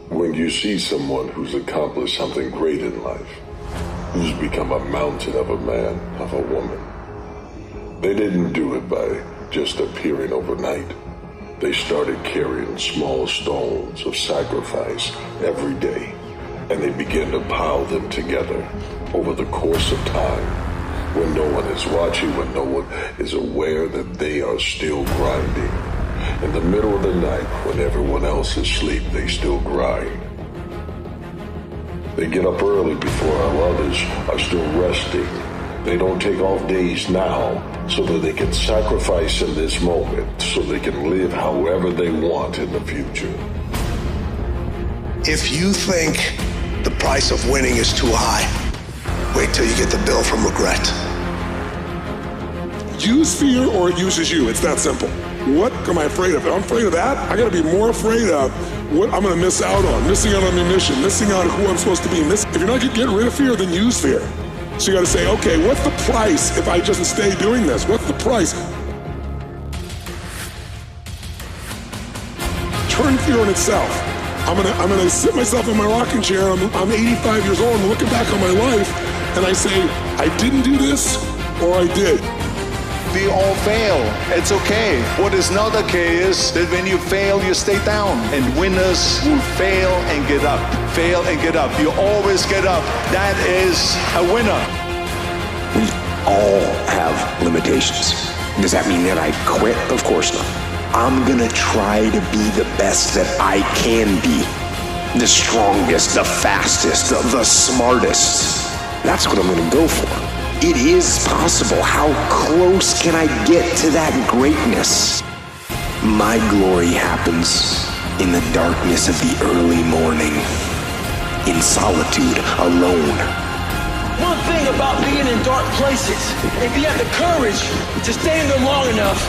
When you see someone who's accomplished something great in life, who's become a mountain of a man, of a woman, they didn't do it by just appearing overnight. They started carrying small stones of sacrifice every day, and they began to pile them together over the course of time, when no one is watching, when no one is aware that they are still grinding. In the middle of the night, when everyone else is asleep, they still grind. They get up early before others are still resting. They don't take off days now so that they can sacrifice in this moment, so they can live however they want in the future. If you think the price of winning is too high, wait till you get the bill from regret. Use fear or it uses you. It's that simple. What am I afraid of? If I'm afraid of that, I gotta be more afraid of what I'm gonna miss out on, missing out on my mission, missing out on who I'm supposed to be. If you're not getting rid of fear, then use fear. So you gotta say, okay, what's the price if I just stay doing this? What's the price? Turn fear on itself. I'm gonna sit myself in my rocking chair. I'm 85 years old. I'm looking back on my life, and I say, I didn't do this, or I did. We all fail. It's okay. What is not okay is that when you fail, you stay down. And winners will fail and get up. Fail and get up. You always get up. That is a winner. We all have limitations. Does that mean that I quit? Of course not. I'm gonna try to be the best that I can be. The strongest, the fastest, the smartest. That's what I'm gonna go for. It is possible. How close can I get to that greatness? My glory happens in the darkness of the early morning, in solitude, alone. One thing about being in dark places, if you have the courage to stay in them long enough,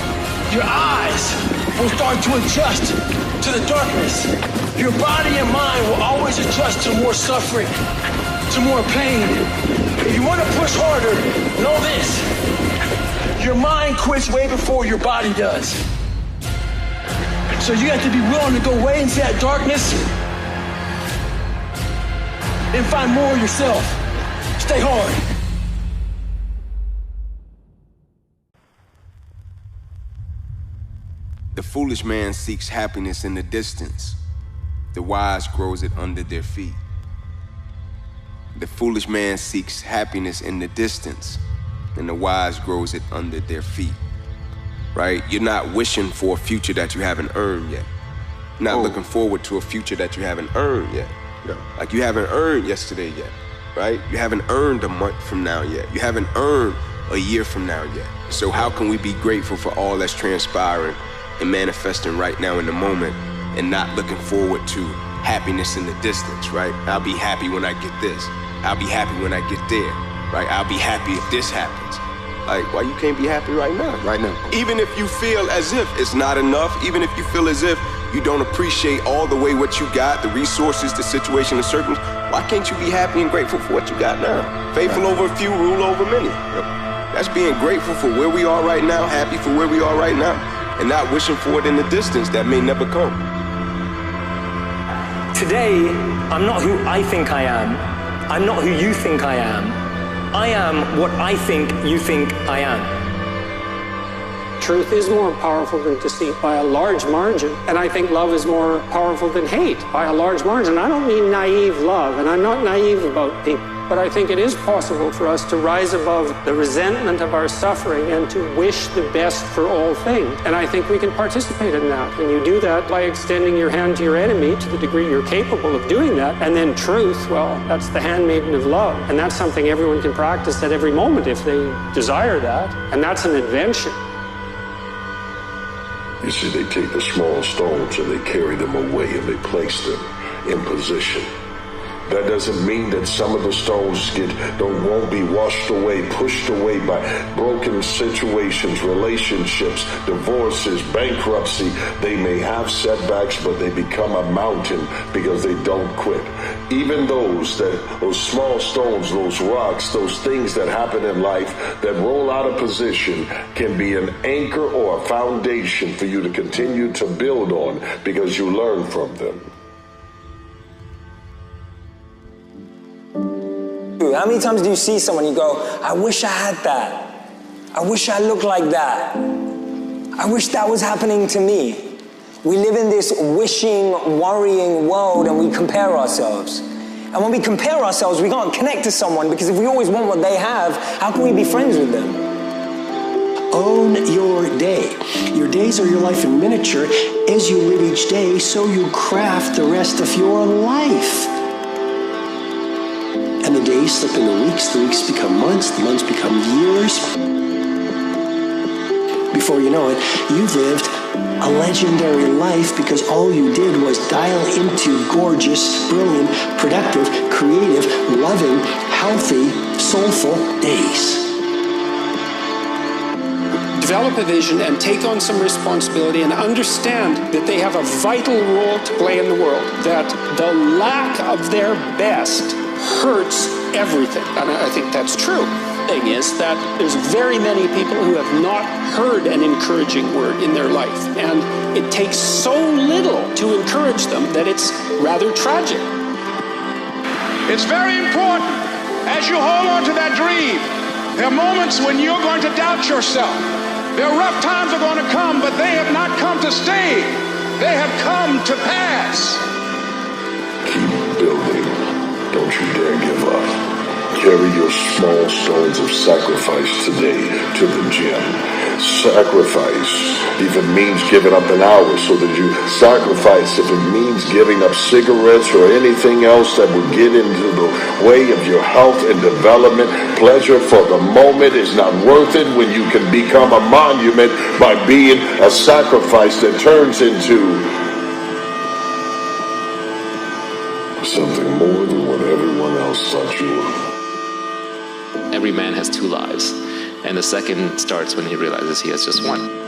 your eyes will start to adjust to the darkness. Your body and mind will always adjust to more suffering, to more pain. If you want to push harder, know this. Your mind quits way before your body does. So you have to be willing to go way into that darkness and find more of yourself. Stay hard. The foolish man seeks happiness in the distance. The wise grows it under their feet. The foolish man seeks happiness in the distance, and the wise grows it under their feet, right? You're not wishing for a future that you haven't earned yet. You're not looking forward to a future that you haven't earned yet. Yeah. Like you haven't earned yesterday yet, right? You haven't earned a month from now yet. You haven't earned a year from now yet. So how can we be grateful for all that's transpiring and manifesting right now in the moment and not looking forward to happiness in the distance, right? I'll be happy when I get this. I'll be happy when I get there, right? I'll be happy if this happens. Like, why you can't be happy right now? Right now. Even if you feel as if it's not enough, even if you feel as if you don't appreciate all the way what you got, the resources, the situation, the circumstances, why can't you be happy and grateful for what you got now? Faithful over a few, rule over many. That's being grateful for where we are right now, happy for where we are right now, and not wishing for it in the distance that may never come. Today, I'm not who I think I am. I'm not who you think I am. I am what I think you think I am. Truth is more powerful than deceit by a large margin. And I think love is more powerful than hate by a large margin. I don't mean naive love, and I'm not naive about people. But I think it is possible for us to rise above the resentment of our suffering and to wish the best for all things. And I think we can participate in that. And you do that by extending your hand to your enemy to the degree you're capable of doing that. And then truth, well, that's the handmaiden of love. And that's something everyone can practice at every moment if they desire that. And that's an adventure. You see, they take the small stones and they carry them away and they place them in position. That doesn't mean that some of the stones won't be washed away, pushed away by broken situations, relationships, divorces, bankruptcy. They may have setbacks, but they become a mountain because they don't quit. Even those small stones, those rocks, those things that happen in life that roll out of position can be an anchor or a foundation for you to continue to build on because you learn from them. you? How many times do you see someone and you go, I wish I had that. I wish I looked like that. I wish that was happening to me. We live in this wishing, worrying world and we compare ourselves. And when we compare ourselves, we can't connect to someone because if we always want what they have, how can we be friends with them? Own your day. Your days are your life in miniature. As you live each day, so you craft the rest of your life. And the days slip into weeks, the weeks become months, the months become years. Before you know it, you've lived a legendary life because all you did was dial into gorgeous, brilliant, productive, creative, loving, healthy, soulful days. Develop a vision and take on some responsibility and understand that they have a vital role to play in the world, that the lack of their best hurts everything. And I think that's true. The thing is that there's very many people who have not heard an encouraging word in their life. And it takes so little to encourage them that it's rather tragic. It's very important as you hold on to that dream. There are moments when you're going to doubt yourself. There are rough times are going to come, but they have not come to stay. They have come to pass. Keep building. Don't you dare give up. Carry your small stones of sacrifice today to the gym. Sacrifice if it means giving up an hour so that you sacrifice if it means giving up cigarettes or anything else that would get into the way of your health and development. Pleasure for the moment is not worth it when you can become a monument by being a sacrifice that turns into something more than what everyone else thought you were. Every man has two lives, and the second starts when he realizes he has just one.